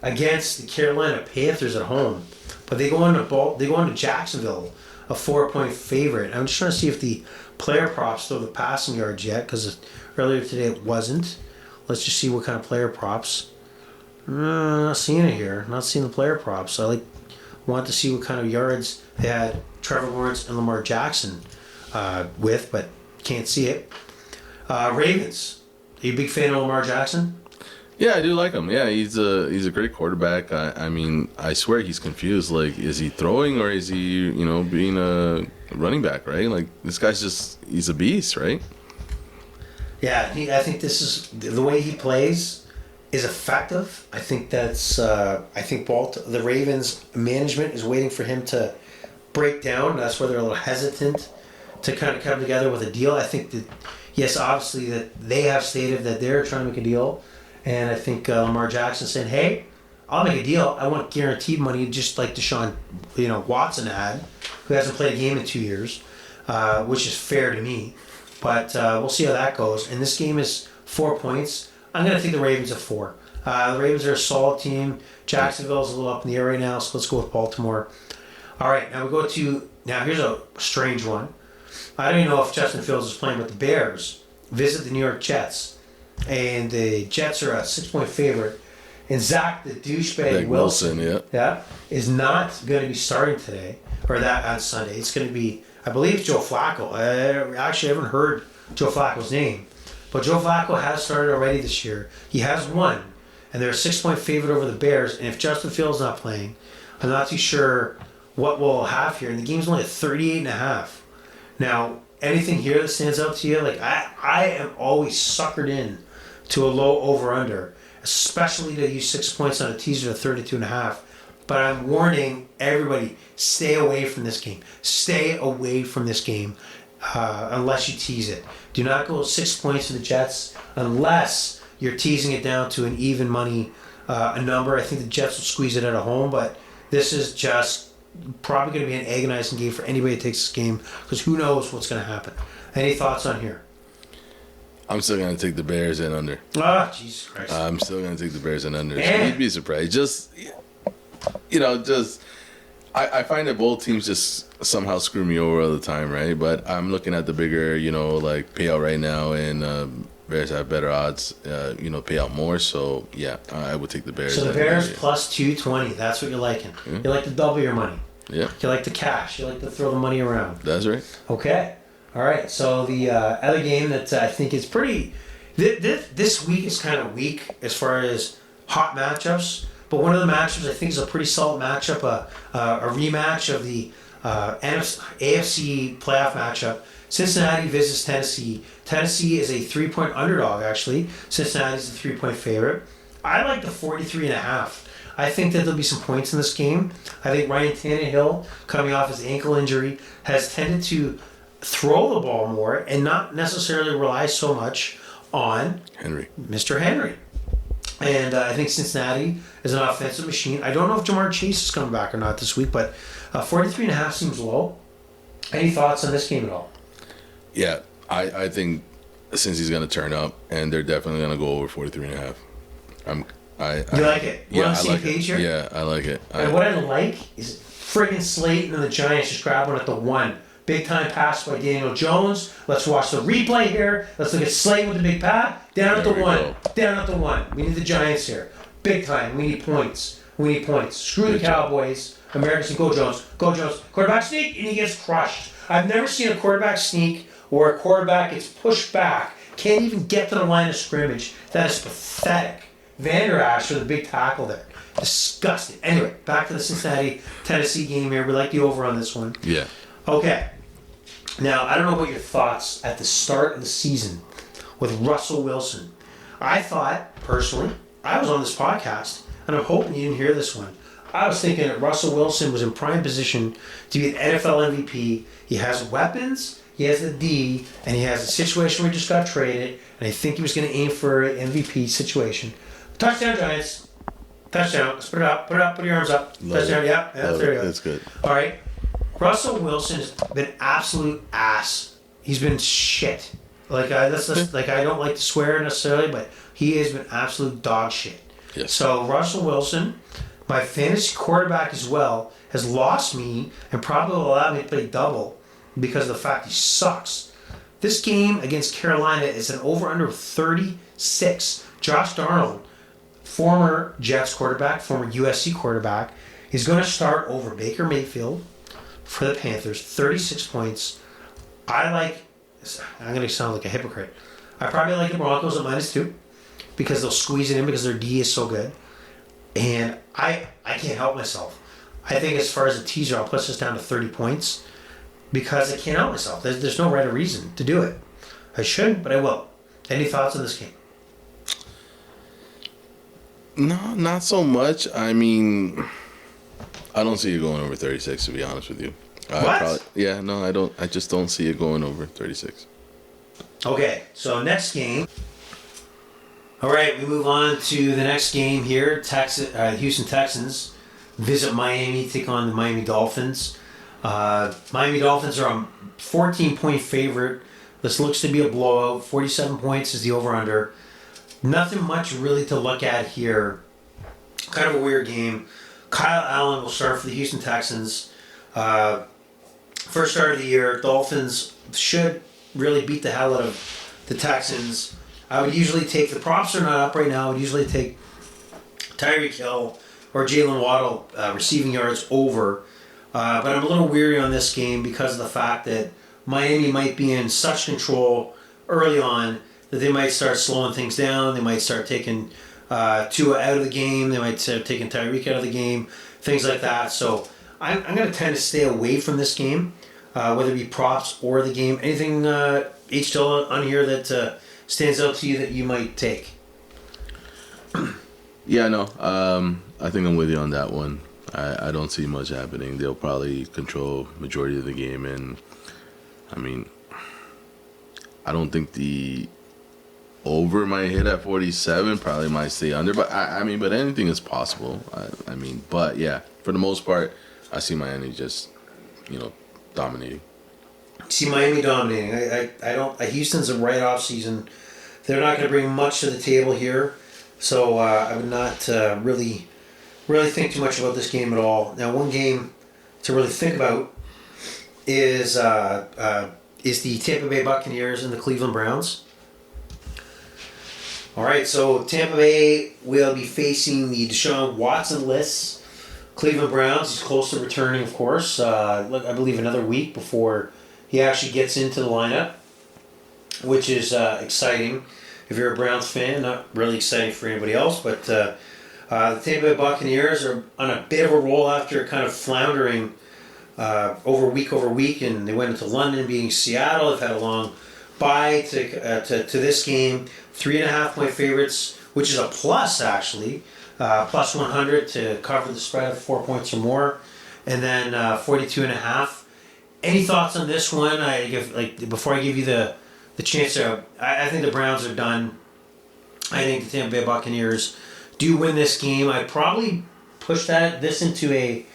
against the Carolina Panthers at home. But they go into Jacksonville, a 4-point favorite. I'm just trying to see if the player props throw the passing yards yet, because earlier today it wasn't. Let's just see what kind of player props. Not seeing it here. Not seeing the player props. I want to see what kind of yards they had Trevor Lawrence and Lamar Jackson with, but can't see it. Ravens. Are you a big fan of Lamar Jackson? Yeah, I do like him. Yeah, he's a great quarterback. I swear he's confused. Is he throwing or is he, being a running back, right? This guy's he's a beast, right? Yeah, I think this is the way he plays is effective. I think that's. I think the Ravens management is waiting for him to break down. That's why they're a little hesitant to kind of come together with a deal. I think that yes, obviously that they have stated that they're trying to make a deal, and I think Lamar Jackson said, "Hey, I'll make a deal. I want guaranteed money, just like Deshaun, Watson had, who hasn't played a game in 2 years, which is fair to me. But we'll see how that goes. And this game is 4 points. I'm going to take the Ravens at 4. The Ravens are a solid team. Jacksonville's a little up in the air right now, so let's go with Baltimore. All right, now here's a strange one. I don't even know if Justin Fields is playing, but the Bears visit the New York Jets. And the Jets are a 6-point favorite. And Zach, the douchebag Wilson, is not going to be starting today, or that on Sunday. It's going to be, I believe, Joe Flacco. I actually haven't heard Joe Flacco's name. But Joe Flacco has started already this year. He has won. And they're a 6-point favorite over the Bears. And if Justin Fields is not playing, I'm not too sure what we'll have here. And the game's only at 38.5. Now, anything here that stands out to you? Like, I am always suckered in to a low over-under, especially to use 6 points on a teaser to 32.5. But I'm warning everybody, stay away from this game. Stay away from this game unless you tease it. Do not go 6 points for the Jets unless you're teasing it down to an even money a number. I think the Jets will squeeze it at home, but this is just probably going to be an agonizing game for anybody that takes this game because who knows what's going to happen. Any thoughts on here? I'm still going to take the Bears and under. Oh, Jesus Christ. I'm still going to take the Bears and under. So you'd be surprised. I find that both teams just somehow screw me over all the time, right? But I'm looking at the bigger, payout right now, and Bears have better odds, pay out more. So, yeah, I would take the Bears. So the Bears plus 220. That's what you're liking. Yeah. You like to double your money. Yeah. You like the cash. You like to throw the money around. That's right. Okay. All right. So the other game that I think is pretty... This week is kind of weak as far as hot matchups. But one of the matchups I think is a pretty solid matchup, a rematch of the AFC playoff matchup. Cincinnati visits Tennessee. Tennessee is a 3-point underdog, actually. Cincinnati's a 3-point favorite. I like the 43.5. I think that there'll be some points in this game. I think Ryan Tannehill, coming off his ankle injury, has tended to throw the ball more and not necessarily rely so much on Mr. Henry. And I think Cincinnati is an offensive machine. I don't know if Jamar Chase is coming back or not this week, but 43.5 seems low. Any thoughts on this game at all? Yeah, I think since he's going to turn up, and they're definitely going to go over 43.5. You like it? We're on the same page here? Yeah, I like it. And what I like is friggin' Slayton and the Giants just grabbing at the 1. Big time pass by Daniel Jones. Let's watch the replay here. Let's look at Slayton with the big pass. Down at the 1. Down at the 1. We need the Giants here. Big time. We need points. Screw the Cowboys. Americans, go Jones. Go Jones. Quarterback sneak, and he gets crushed. I've never seen a quarterback sneak where a quarterback gets pushed back, can't even get to the line of scrimmage. That is pathetic. Vander Esch for the big tackle there. Disgusting. Anyway, back to the Cincinnati-Tennessee game here. We like the over on this one. Yeah. Okay. Now, I don't know about your thoughts at the start of the season with Russell Wilson. I thought, personally, I was on this podcast, and I'm hoping you didn't hear this one. I was thinking that Russell Wilson was in prime position to be an NFL MVP. He has weapons, he has the D, and he has a situation where he just got traded, and I think he was going to aim for an MVP situation. Touchdown, Giants. Touchdown. Let's put it up. Put your arms up. Touchdown. Yeah, there you go. That's good. All right. Russell Wilson has been absolute ass. He's been shit. I don't like to swear necessarily, but he has been absolute dog shit. Yes. So Russell Wilson, my fantasy quarterback as well, has lost me and probably will allow me to play double because of the fact he sucks. This game against Carolina is an over-under of 36. Josh Darnold, former Jets quarterback, former USC quarterback, is going to start over Baker Mayfield for the Panthers, 36 points. I'm going to sound like a hypocrite. I probably like the Broncos at -2 because they'll squeeze it in because their D is so good. And I can't help myself. I think as far as a teaser, I'll push this down to 30 points because I can't help myself. There's no right or reason to do it. I shouldn't, but I will. Any thoughts on this game? No, not so much. I mean, I don't see it going over 36, to be honest with you. What? I don't. I just don't see it going over 36. Okay, so next game. All right, we move on to the next game here. Houston Texans visit Miami, take on the Miami Dolphins. Miami Dolphins are a 14-point favorite. This looks to be a blowout. 47 points is the over-under. Nothing much really to look at here. Kind of a weird game. Kyle Allen will start for the Houston Texans. First start of the year. Dolphins should really beat the hell out of the Texans. I would usually take, the props are not up right now, I would usually take Tyreek Hill or Jalen Waddle receiving yards over. But I'm a little weary on this game because of the fact that Miami might be in such control early on that they might start slowing things down. They might start taking Tua out of the game. They might start taking Tyreek out of the game. Things like that. So I'm going to tend to stay away from this game, whether it be props or the game. Anything, Hdilla, on here that stands out to you that you might take? Yeah, no. I think I'm with you on that one. I don't see much happening. They'll probably control majority of the game, and I mean, I don't think the over might hit at 47. Probably might stay under, but I mean, but anything is possible. I mean, but yeah, for the most part, I see Miami just, dominating. See Miami dominating. I don't. Houston's a write-off season. They're not going to bring much to the table here, so I would not really think too much about this game at all. Now, one game to really think about is the Tampa Bay Buccaneers and the Cleveland Browns. All right, so Tampa Bay will be facing the Deshaun Watson-less Cleveland Browns. He's close to returning, of course. I believe another week before he actually gets into the lineup, which is exciting. If you're a Browns fan, not really exciting for anybody else, but the Tampa Bay Buccaneers are on a bit of a roll after kind of floundering over week, and they went into London, beating Seattle. They've had a long bye to this game. 3.5-point favorites, which is a plus actually, plus 100 to cover the spread of 4 points or more, and then 42.5. Any thoughts on this one? Before I give you the chance to, I think the Browns are done. I think the Tampa Bay Buccaneers do win this game. I probably push this into a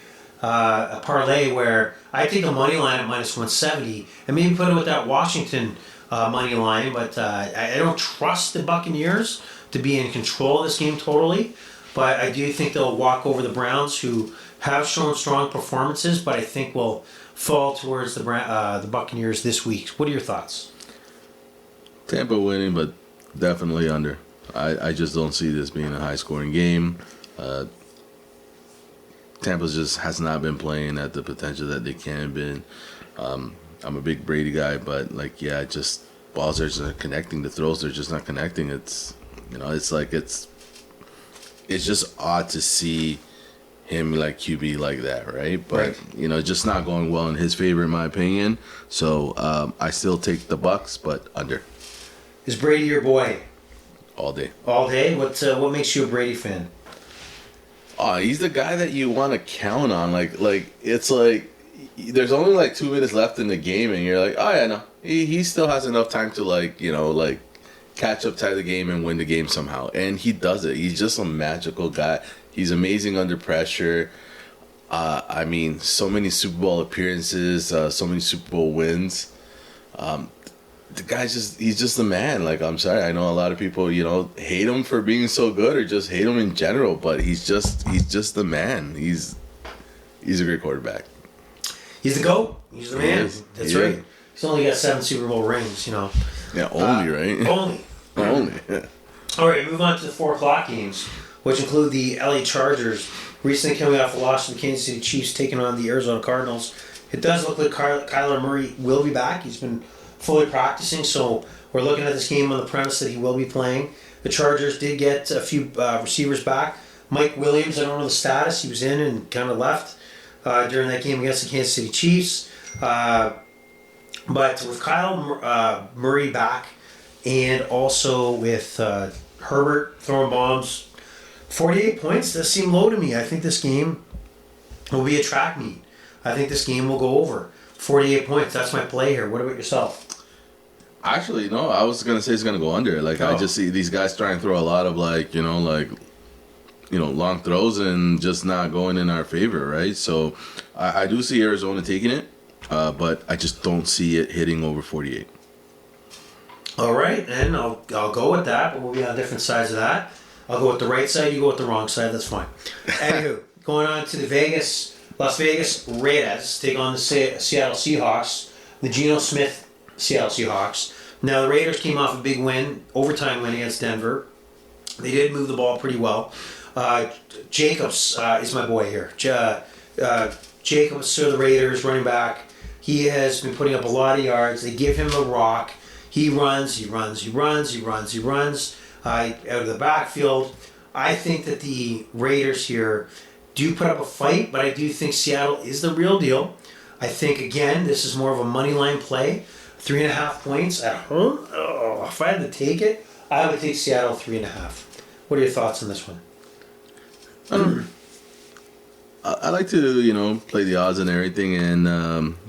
parlay where I take the money line at minus 170 and maybe put it with that Washington money line, but I don't trust the Buccaneers to be in control of this game totally. But I do think they'll walk over the Browns, who have shown strong performances, but I think will fall towards the Buccaneers this week. What are your thoughts? Tampa winning, but definitely under. I just don't see this being a high-scoring game. Tampa just has not been playing at the potential that they can have been. I'm a big Brady guy, but just balls are just connecting. The throws are just not connecting. It's it's just odd to see him like QB like that, right? But just not going well in his favor, in my opinion. So I still take the Bucks, but under. Is Brady your boy? All day. All day? What makes you a Brady fan? Oh, he's the guy that you want to count on. It's like there's only like 2 minutes left in the game, and you're like, oh yeah, no, he still has enough time to catch up, tie the game, and win the game somehow. And he does it. He's just a magical guy. He's amazing under pressure. I mean, so many Super Bowl appearances, so many Super Bowl wins. The guy's he's just the man. I'm sorry, I know a lot of people, hate him for being so good or just hate him in general, but he's just the man. He's a great quarterback. He's the GOAT. He's the man. That's right. He's only got 7 Super Bowl rings, Yeah, only, right? Only. Yeah. All right, move on to the 4 o'clock games, which include the LA Chargers, recently coming off a loss to the Kansas City Chiefs, taking on the Arizona Cardinals. It does look like Kyler Murray will be back. He's been fully practicing, so we're looking at this game on the premise that he will be playing. The Chargers did get a few receivers back. Mike Williams, I don't know the status. He was in and kind of left during that game against the Kansas City Chiefs. But with Kyle Murray back, and also with Herbert throwing bombs, 48 points does seem low to me. I think this game will be a track meet. I think this game will go over 48 points. That's my play here. What about yourself? Actually, no. I was gonna say it's gonna go under. Like I just see these guys trying to throw a lot of long throws and just not going in our favor, right? So I do see Arizona taking it, but I just don't see it hitting over 48. All right, and I'll go with that, but we'll be on different sides of that. I'll go with the right side, you go with the wrong side, that's fine. Anywho, going on to the Las Vegas Raiders take on the Seattle Seahawks, the Geno Smith Seattle Seahawks. Now, the Raiders came off a big win, overtime win against Denver. They did move the ball pretty well. Jacobs is my boy here. Jacobs, so the Raiders running back. He has been putting up a lot of yards. They give him the rock. He runs out of the backfield. I think that the Raiders here do put up a fight, but I do think Seattle is the real deal. I think, again, this is more of a money line play. 3.5 points at home. Oh, if I had to take it, I would take Seattle 3.5. What are your thoughts on this one? I like to, play the odds and everything, and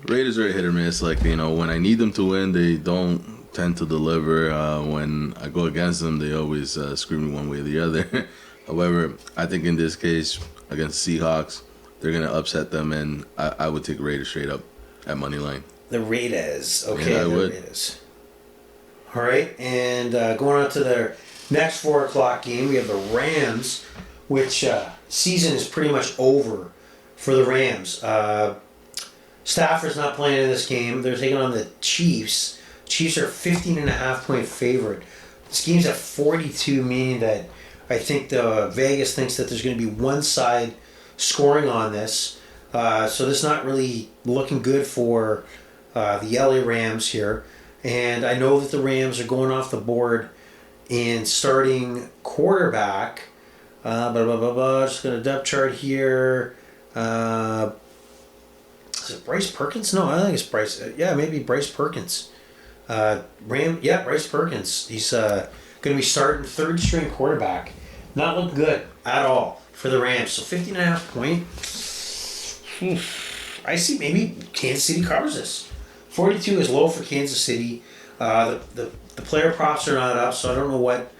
Raiders are a hit or miss. Like, when I need them to win, they don't tend to deliver. When I go against them, they always screw me one way or the other. However, I think in this case, against Seahawks, they're going to upset them, and I would take Raiders straight up at money line. The Raiders. Okay, yeah, I would. Raiders. All right, and going on to their next 4 o'clock game, we have the Rams, which season is pretty much over for the Rams. Stafford's not playing in this game. They're taking on the Chiefs. Chiefs are 15.5-point favorite. This game's at 42, meaning that I think the Vegas thinks that there's going to be one side scoring on this. So this is not really looking good for the LA Rams here. And I know that the Rams are going off the board and starting quarterback. Just going to depth chart here. Is it Bryce Perkins? No, I think it's Bryce. Maybe Bryce Perkins. Bryce Perkins. He's going to be starting third string quarterback. Not looking good at all for the Rams. So 15.5 point. I see maybe Kansas City covers this. 42 is low for Kansas City. The player props are not up, so I don't know what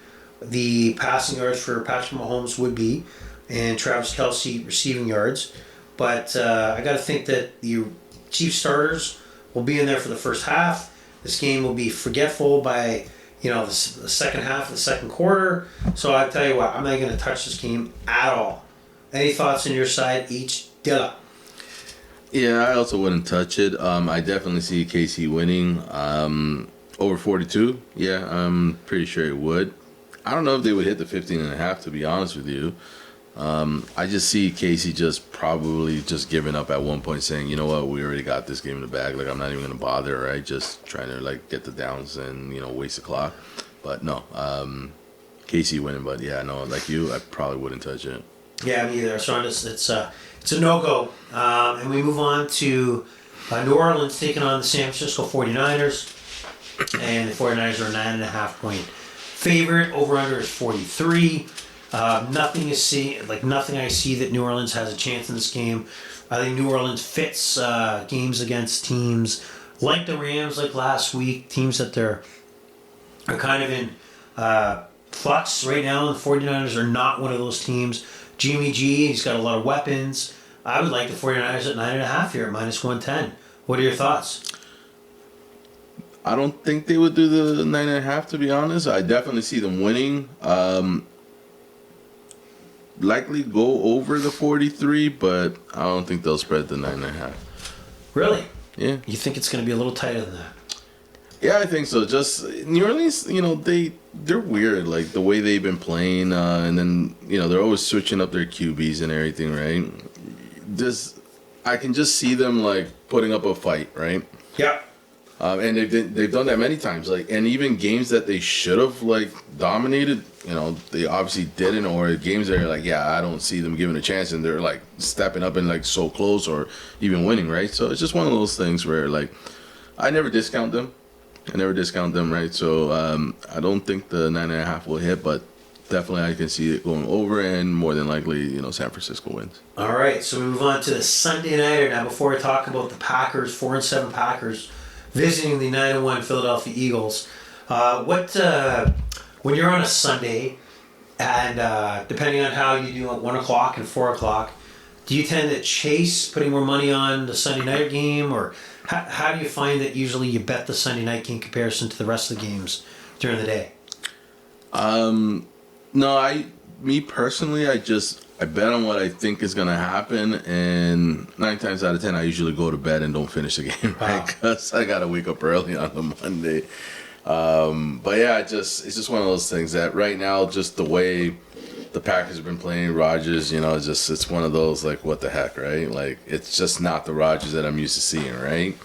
the passing yards for Patrick Mahomes would be, and Travis Kelce receiving yards. But I got to think that the Chiefs starters will be in there for the first half. This game will be forgetful by the second half of the second quarter. So I tell you what, I'm not going to touch this game at all. Any thoughts on your side, Hdilla? Yeah, I also wouldn't touch it. I definitely see KC winning. Over 42, yeah, I'm pretty sure it would. I don't know if they would hit the 15.5, to be honest with you. I just see Casey probably giving up at one point, saying, you know what, we already got this game in the bag. Like, I'm not even going to bother, right? Just trying to, get the downs and, waste the clock. But no, Casey winning. But, yeah, no, like you, I probably wouldn't touch it. Yeah, me either. So it's a no-go. And we move on to New Orleans taking on the San Francisco 49ers. And the 49ers are a 9.5 point favorite. Over-under is 43. Nothing I see that New Orleans has a chance in this game. I think New Orleans fits games against teams like the Rams, like last week, teams that are kind of in flux right now. The 49ers are not one of those teams. Jimmy G, he's got a lot of weapons. I would like the 49ers at 9.5 here at minus 110. What are your thoughts? I don't think they would do the 9.5, to be honest. I definitely see them winning. Likely go over the 43, but I don't think they'll spread the 9.5. Really? Yeah. You think it's going to be a little tighter than that? Yeah, I think so. Just New Orleans, they're weird, like the way they've been playing, and then they're always switching up their QBs and everything, right? I can just see them putting up a fight, right? Yeah. And they've done that many times, and even games that they should have dominated, they obviously didn't, or games that are I don't see them giving a chance, and they're stepping up and so close or even winning, right? So it's just one of those things where I never discount them, right? So I don't think the 9.5 will hit, but definitely I can see it going over, and more than likely San Francisco wins. All right, so we move on to the Sunday nighter now. Before I talk about the Packers, 4-7 Packers visiting the 9-1 Philadelphia Eagles. When you're on a Sunday, and depending on how you do at 1 o'clock and 4 o'clock, do you tend to chase putting more money on the Sunday night game, or how do you find that usually you bet the Sunday night game in comparison to the rest of the games during the day? No, me personally, I bet on what I think is going to happen, and 9 times out of 10, I usually go to bed and don't finish the game, right? Because I got to wake up early on the Monday. But yeah, it's just one of those things that right now, just the way the Packers have been playing Rodgers, it's one of those, like, what the heck, right? Like, it's just not the Rodgers that I'm used to seeing, right?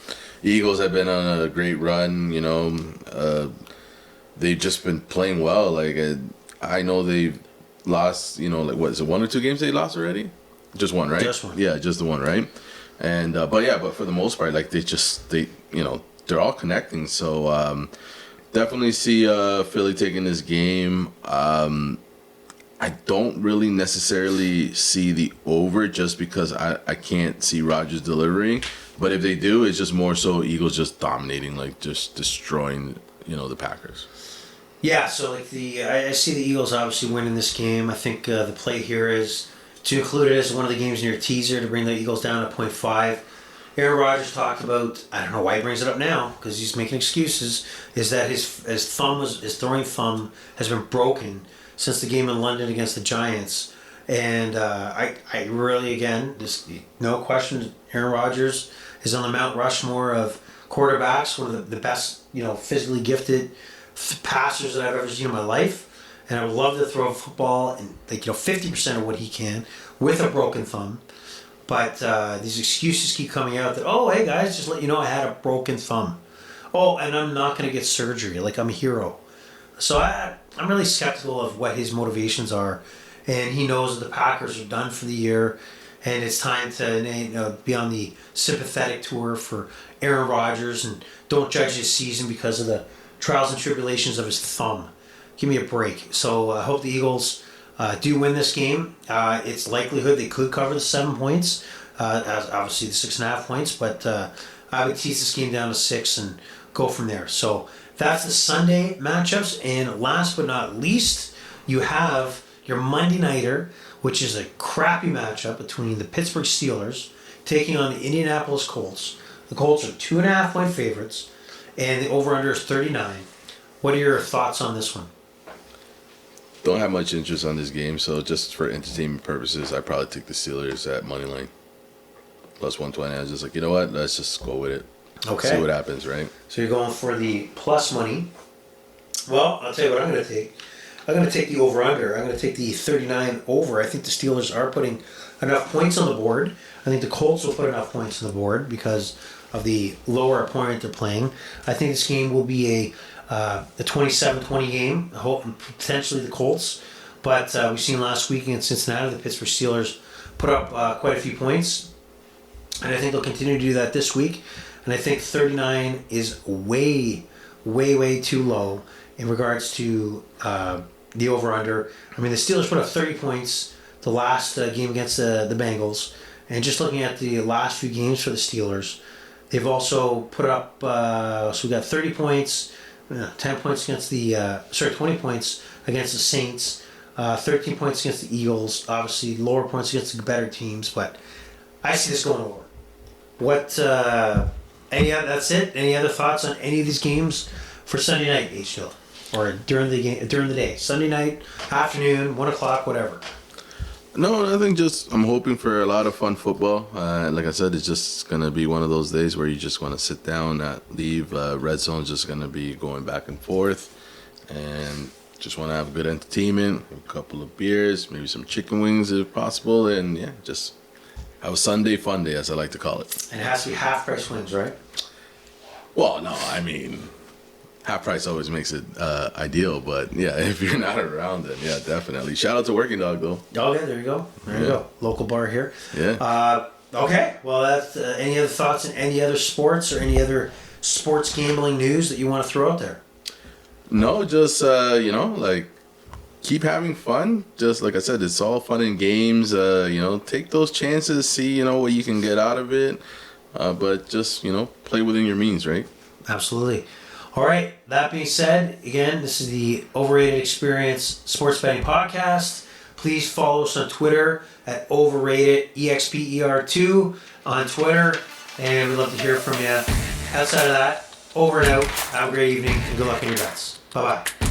Eagles have been on a great run, they've just been playing well. Like, I know they've lost, what is it, 1 or 2 games they lost already? Just one, right? Just one. Yeah, just the one, right? And but for the most part, like they're all connecting. So definitely see Philly taking this game. I don't really necessarily see the over just because I can't see Rodgers delivering. But if they do, it's just more so Eagles just dominating, like just destroying, the Packers. Yeah, so like I see the Eagles obviously winning this game. I think the play here is to include it as one of the games in your teaser to bring the Eagles down to 0.5. Aaron Rodgers talked about, I don't know why he brings it up now because he's making excuses, is that his throwing thumb has been broken since the game in London against the Giants. And I really, again, just no question, Aaron Rodgers is on the Mount Rushmore of quarterbacks, one of the best, physically gifted passers that I've ever seen in my life. And I would love to throw a football and 50% of what he can with a broken thumb. But these excuses keep coming out that, oh, hey guys, just let you know I had a broken thumb. Oh, and I'm not going to get surgery. Like, I'm a hero. So I'm really skeptical of what his motivations are. And he knows that the Packers are done for the year. And it's time to be on the sympathetic tour for Aaron Rodgers and don't judge his season because of the trials and tribulations of his thumb. Give me a break. So I hope the Eagles do win this game. It's likelihood they could cover the 7 points, as obviously the 6.5 points, but I would tease this game down to 6 and go from there. So that's the Sunday matchups. And last but not least, you have your Monday nighter, which is a crappy matchup between the Pittsburgh Steelers taking on the Indianapolis Colts. The Colts are 2.5 point favorites, and the over-under is 39. What are your thoughts on this one? Don't have much interest on this game, so just for entertainment purposes, I probably take the Steelers at money line plus 120. I was just like, you know what? Let's just go with it. Okay. See what happens, right? So you're going for the plus money. Well, I'll tell you what I'm going to take. I'm going to take the over-under. I'm going to take the 39 over. I think the Steelers are putting enough points on the board. I think the Colts will put enough points on the board because of the lower opponent they're playing. I think this game will be a 27-20 game. I hope potentially the Colts. But we've seen last week against Cincinnati, the Pittsburgh Steelers put up quite a few points. And I think they'll continue to do that this week. And I think 39 is way, way, way too low in regards to the over-under. I mean, the Steelers put up 30 points the last game against the Bengals. And just looking at the last few games for the Steelers, they've also put up, so we got 30 points, 10 points against 20 points against the Saints, 13 points against the Eagles, obviously lower points against the better teams, but I see this going over. That's it? Any other thoughts on any of these games for Sunday night, Hdilla? Or during the day? Sunday night, afternoon, 1 o'clock, whatever. No, I think I'm hoping for a lot of fun football. Like I said, it's just going to be one of those days where you just want to sit down, not leave. Red Zone's just going to be going back and forth. And just want to have a good entertainment, a couple of beers, maybe some chicken wings if possible. And yeah, just have a Sunday fun day, as I like to call it. And it has to be half-price wings, right? Well, no, I mean, half price always makes it ideal, but yeah, if you're not around, then yeah, definitely. Shout out to Working Dog, though. Oh, yeah, there you go. There you go. Local bar here. Yeah. Okay, well, that's any other thoughts on any other sports or any other sports gambling news that you want to throw out there? No, just, keep having fun. Just like I said, it's all fun and games. Take those chances, see, what you can get out of it. But just, play within your means, right? Absolutely. All right. That being said, again, this is the Overrated Experience Sports Betting Podcast. Please follow us on Twitter at Overrated EXPER2 on Twitter, and we'd love to hear from you. Outside of that, over and out. Have a great evening, and good luck in your bets. Bye-bye.